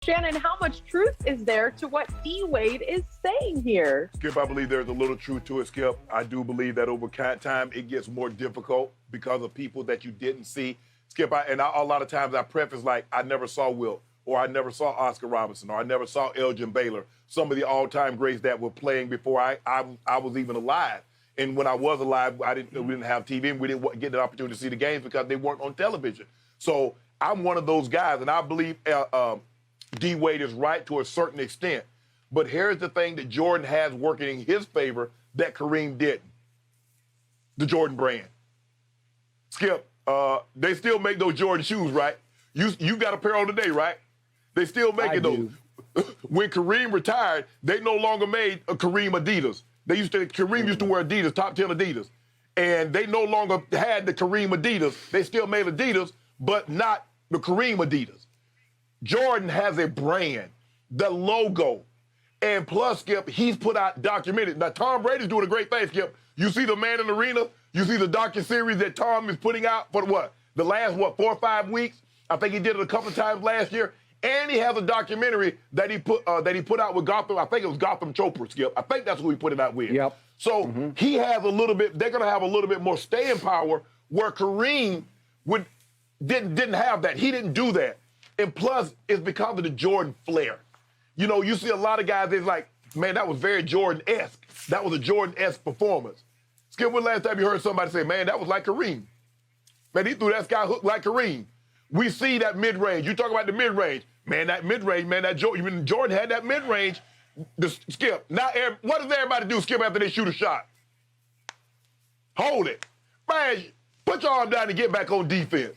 Shannon, how much truth is there to what D. Wade is saying here? Skip, I believe there's a little truth to it, Skip. I do believe that over time it gets more difficult because of people that you didn't see. Skip, a lot of times I preface like, I never saw Wilt, or I never saw Oscar Robertson, or I never saw Elgin Baylor, some of the all-time greats that were playing before I was even alive. And when I was alive, we didn't have TV, and we didn't get the opportunity to see the games because they weren't on television. So I'm one of those guys, and I believe D. Wade is right to a certain extent. But here's the thing that Jordan has working in his favor that Kareem didn't. The Jordan brand. Skip, they still make those Jordan shoes, right? You got a pair on today, right? They still making those. When Kareem retired, they no longer made a Kareem Adidas. Kareem used to wear Adidas, top 10 Adidas. And they no longer had the Kareem Adidas. They still made Adidas, but not the Kareem Adidas. Jordan has a brand, the logo, and plus, Skip, he's put out documentaries. Now, Tom Brady's doing a great thing, Skip. You see the Man in the Arena, you see the docuseries that Tom is putting out for the last 4 or 5 weeks? I think he did it a couple of times last year. And he has a documentary that he put out with Gotham. I think it was Gotham Chopra, Skip. I think that's who he put it out with. Yep. So he has they're going to have a little bit more staying power where Kareem didn't have that. He didn't do that. And plus, it's because of the Jordan flair. You know, you see a lot of guys, it's like, man, that was very Jordan-esque. That was a Jordan-esque performance. Skip, when last time you heard somebody say, man, that was like Kareem? Man, he threw that sky hook like Kareem. We see that mid-range. You talk about the mid-range. Man, that mid-range, man, Jordan had that mid-range. Skip, what does everybody do, Skip, after they shoot a shot? Hold it. Man, put your arm down and get back on defense.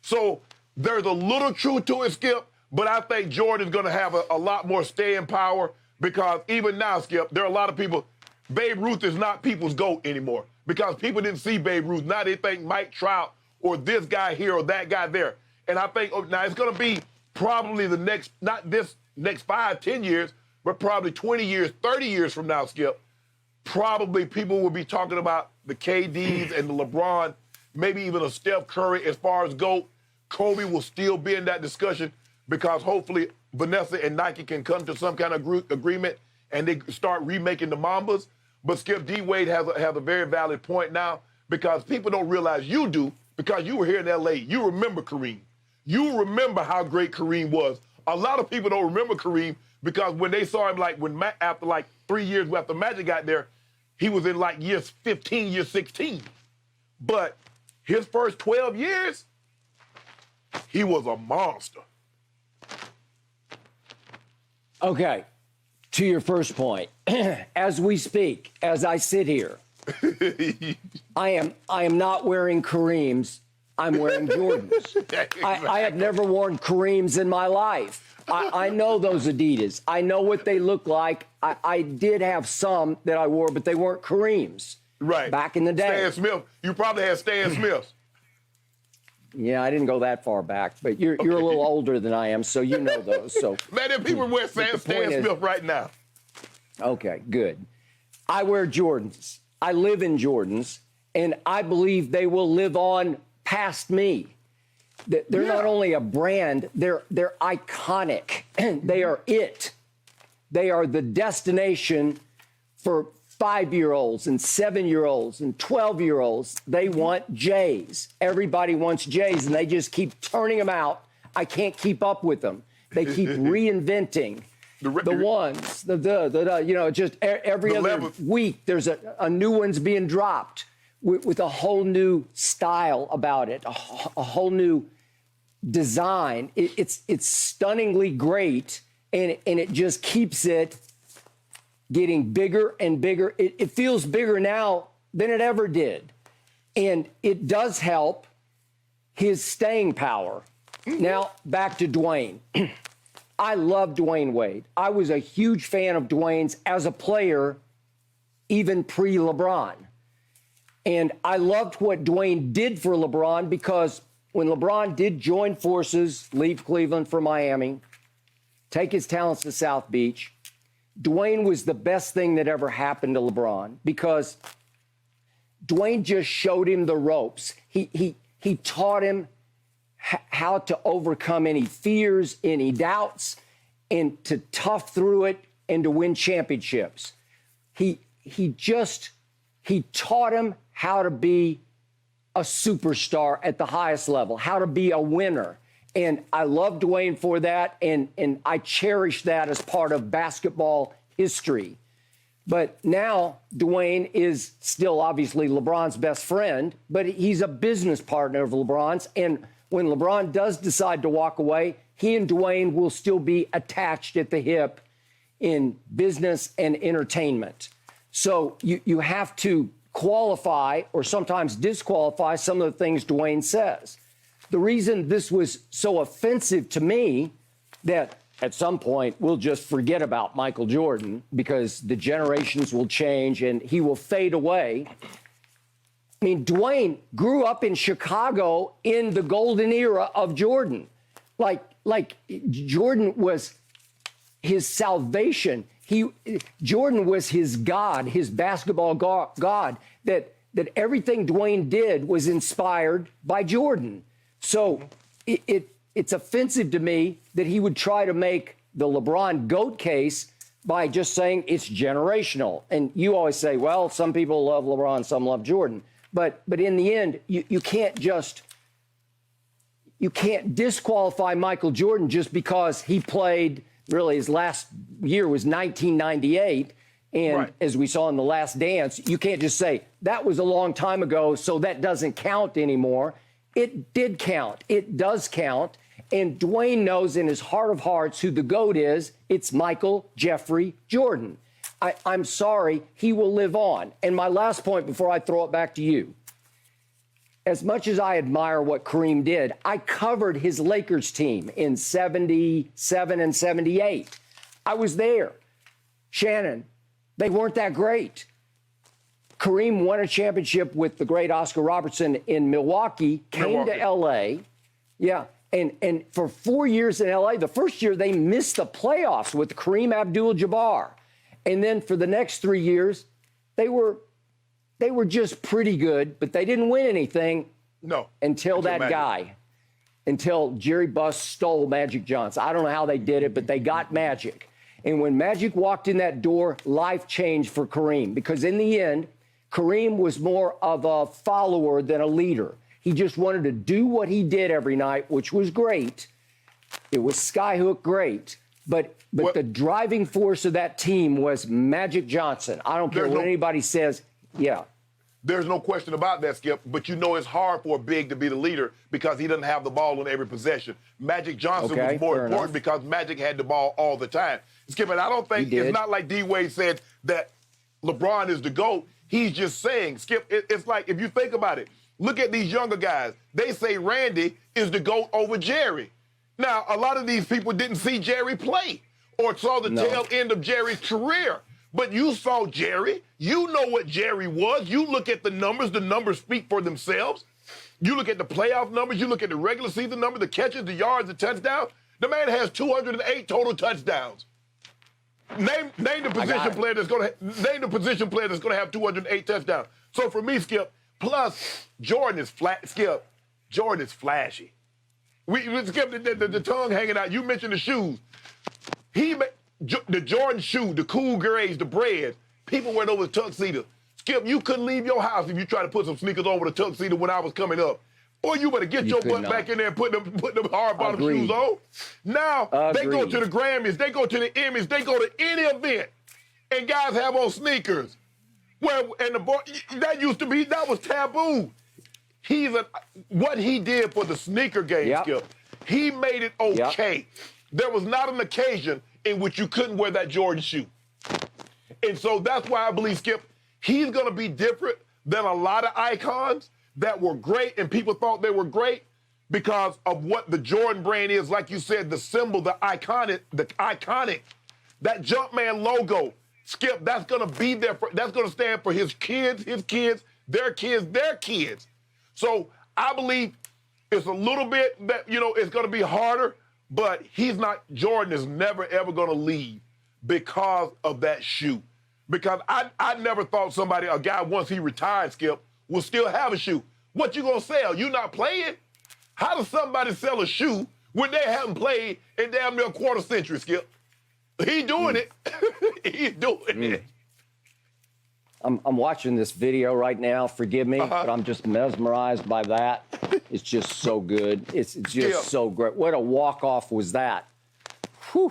So there's a little truth to it, Skip, but I think Jordan's going to have a lot more staying power because even now, Skip, there are a lot of people, Babe Ruth is not people's GOAT anymore because people didn't see Babe Ruth. Now they think Mike Trout or this guy here or that guy there. And I think now it's going to be probably not this next 5, 10 years, but probably 20 years, 30 years from now, Skip, probably people will be talking about the KDs and the LeBron, maybe even a Steph Curry as far as GOAT. Kobe will still be in that discussion because hopefully Vanessa and Nike can come to some kind of agreement and they start remaking the Mambas. But Skip, D. Wade has a very valid point now because people don't realize you do because you were here in L.A. You remember Kareem. You remember how great Kareem was. A lot of people don't remember Kareem because when they saw him, after 3 years after Magic got there, he was in year 15, year 16. But his first 12 years, he was a monster. Okay, to your first point, as we speak, as I sit here, I am not wearing Kareems. I'm wearing Jordans. I have never worn Kareems in my life. I know those Adidas. I know what they look like. I did have some that I wore, but they weren't Kareems. Right. Back in the day. Stan Smith. You probably had Stan Smiths. Yeah, I didn't go that far back, but you're a little older than I am, so you know those. So man, there people wear Stan Smith right now. Okay, good. I wear Jordans. I live in Jordans, and I believe they will live on past me. They're not only a brand, they're iconic. They are it. They are the destination for 5-year-olds and 7-year-olds and 12-year-olds. They want J's. Everybody wants J's, and they just keep turning them out. I can't keep up with them. They keep reinventing the ones, just every other week there's a new one's being dropped with a whole new style about it, a whole new design. It's stunningly great, and it just keeps it getting bigger and bigger. It feels bigger now than it ever did. And it does help his staying power. Now, back to Dwyane. I love Dwyane Wade. I was a huge fan of Dwyane's as a player, even pre-LeBron. And I loved what Dwyane did for LeBron because when LeBron did join forces, leave Cleveland for Miami, take his talents to South Beach, Dwyane was the best thing that ever happened to LeBron because Dwyane just showed him the ropes. He taught him how to overcome any fears, any doubts. and to tough through it and to win championships. He taught him how to be a superstar at the highest level, how to be a winner. And I love Dwyane for that, and I cherish that as part of basketball history. But now Dwyane is still obviously LeBron's best friend, but he's a business partner of LeBron's. And when LeBron does decide to walk away, he and Dwyane will still be attached at the hip in business and entertainment. So you have to qualify or sometimes disqualify some of the things Dwyane says. The reason this was so offensive to me that at some point we'll just forget about Michael Jordan because the generations will change and he will fade away. I mean, Dwyane grew up in Chicago in the golden era of Jordan. Like Jordan was his salvation. Jordan was his God, his basketball God, that everything Dwyane did was inspired by Jordan. So it's offensive to me that he would try to make the LeBron GOAT case by just saying it's generational. And you always say, well, some people love LeBron, some love Jordan. But in the end, you can't disqualify Michael Jordan just because he played, really his last year was 1998. And right. As we saw in The Last Dance, you can't just say that was a long time ago, so that doesn't count anymore. It did count. It does count. And Dwyane knows in his heart of hearts who the GOAT is. It's Michael Jeffrey Jordan. I'm sorry, he will live on. And my last point before I throw it back to you. As much as I admire what Kareem did, I covered his Lakers team in 77 and 78. I was there. Shannon, they weren't that great. Kareem won a championship with the great Oscar Robertson in Milwaukee, came to L.A. Yeah, and for 4 years in L.A., the first year they missed the playoffs with Kareem Abdul-Jabbar. And then for the next 3 years, they were just pretty good, but they didn't win anything until Jerry Buss stole Magic Johnson. I don't know how they did it, but they got Magic. And when Magic walked in that door, life changed for Kareem because in the end, Kareem was more of a follower than a leader. He just wanted to do what he did every night, which was great. It was skyhook great. But the driving force of that team was Magic Johnson. I don't care what anybody says. Yeah. There's no question about that, Skip. But you know it's hard for a big to be the leader because he doesn't have the ball in every possession. Magic Johnson was more important because Magic had the ball all the time. Skip, and I don't think it's not like D. Wade said that LeBron is the GOAT. He's just saying, Skip, it's like, if you think about it, look at these younger guys. They say Randy is the GOAT over Jerry. Now, a lot of these people didn't see Jerry play or saw the tail end of Jerry's career. But you saw Jerry. You know what Jerry was. You look at the numbers speak for themselves. You look at the playoff numbers. You look at the regular season numbers, the catches, the yards, the touchdowns. The man has 208 total touchdowns. Name the position player that's going to have 208 touchdowns. So for me, Skip, plus Jordan is Skip, Jordan is flashy. Skip, the tongue hanging out. You mentioned the shoes. The Jordan shoe, the cool grays, the bread, people wear those with tuxedos. Skip, you couldn't leave your house if you tried to put some sneakers over the tuxedo when I was coming up. Boy, you better get your butt back in there and put them hard bottom shoes on. Now, they go to the Grammys, they go to the Emmys, they go to any event, and guys have on sneakers. That was taboo. What he did for the sneaker game, Skip, he made it okay. Yep. There was not an occasion in which you couldn't wear that Jordan shoe. And so that's why I believe, Skip, he's going to be different than a lot of icons that were great and people thought they were great because of what the Jordan brand is. Like you said, the symbol, the iconic, that Jumpman logo, Skip, that's going to be there. That's going to stand for his kids, their kids. So I believe it's a little bit that, it's going to be harder, but Jordan is never, ever going to leave because of that shoe. Because I never thought a guy, once he retired, Skip, will still have a shoe. What you going to sell? You not playing? How does somebody sell a shoe when they haven't played in damn near a quarter century, Skip. He's doing it. He's doing it. I'm watching this video right now. Forgive me, but I'm just mesmerized by that. It's just so good. It's just so great. What a walk-off was that?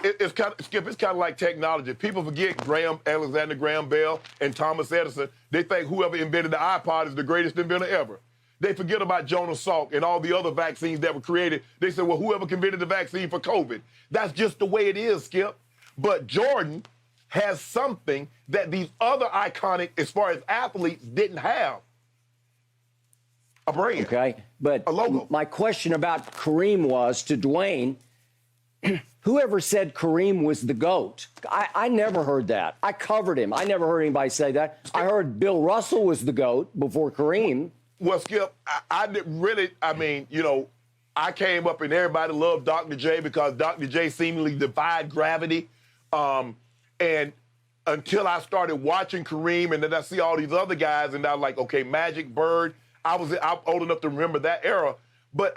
It's kind of, Skip, it's kind of like technology. People forget Alexander Graham Bell and Thomas Edison. They think whoever invented the iPod is the greatest inventor ever. They forget about Jonas Salk and all the other vaccines that were created. They say, well, whoever invented the vaccine for COVID. That's just the way it is, Skip. But Jordan has something that these other iconic, as far as athletes, didn't have. A brand. Okay, but a logo. My question about Kareem was to Dwyane, whoever said Kareem was the GOAT? I never heard that. I covered him. I never heard anybody say that. I heard Bill Russell was the GOAT before Kareem. Well, Skip, I didn't really, I mean, you know, I came up and everybody loved Dr. J because Dr. J seemingly defied gravity. And until I started watching Kareem and then I see all these other guys and I was like, okay, Magic, Bird, I'm old enough to remember that era. But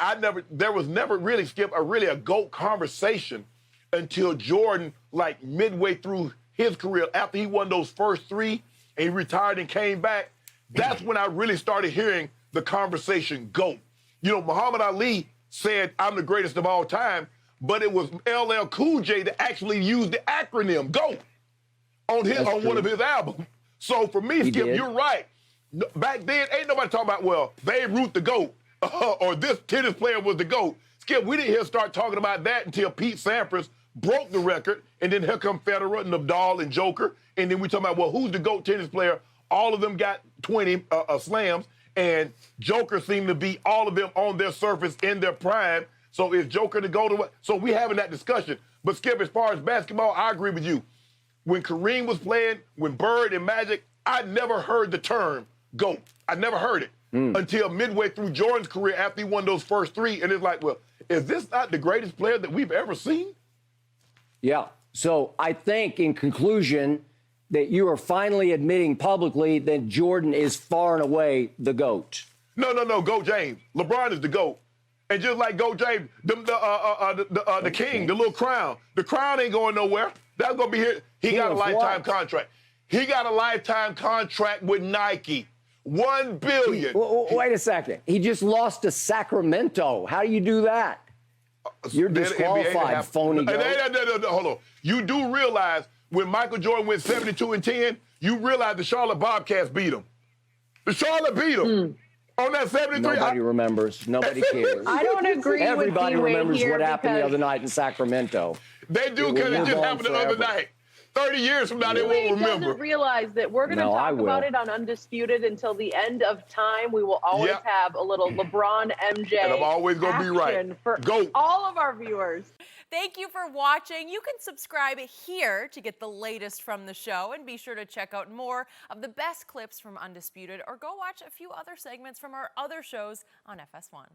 there was never really, Skip, a GOAT conversation until Jordan, like midway through his career, after he won those first three and he retired and came back, that's when I really started hearing the conversation GOAT. You know, Muhammad Ali said, I'm the greatest of all time, but it was LL Cool J that actually used the acronym GOAT on one of his albums. So for me, Skip, you're right. Back then, ain't nobody talking about, well, Babe Ruth the GOAT or this tennis player was the GOAT. Skip, we didn't hear start talking about that until Pete Sampras broke the record, and then here come Federer and Nadal and Joker, and then we talking about, well, who's the GOAT tennis player? All of them got 20 slams, and Joker seemed to be all of them on their surface in their prime. So is Joker the GOAT? So we having that discussion. But Skip, as far as basketball, I agree with you. When Kareem was playing, when Bird and Magic, I never heard the term GOAT. I never heard it until midway through Jordan's career after he won those first three. And it's like, well, is this not the greatest player that we've ever seen? Yeah. So I think in conclusion that you are finally admitting publicly that Jordan is far and away the GOAT. No, GOAT James. LeBron is the GOAT. And just like GOAT James, the king, the little crown. The crown ain't going nowhere. That's going to be here. He got a lifetime contract. He got a lifetime contract with Nike. $1 billion. Wait a second. He just lost to Sacramento. How do you do that? You're disqualified, phony GOAT. Hold on. You do realize when Michael Jordan went 72-10, you realize the Charlotte Bobcats beat him. The Charlotte beat him. On that 73. Nobody remembers. Nobody cares. I don't agree Everybody with remembers here what happened the other night in Sacramento. They do because it just happened the other night. 30 years from now, they won't remember. Doesn't realize that we're going to talk about it on Undisputed until the end of time. We will always have a little LeBron MJ and I'm always going to be right. For all of our viewers. Thank you for watching. You can subscribe here to get the latest from the show, and be sure to check out more of the best clips from Undisputed, or go watch a few other segments from our other shows on FS1.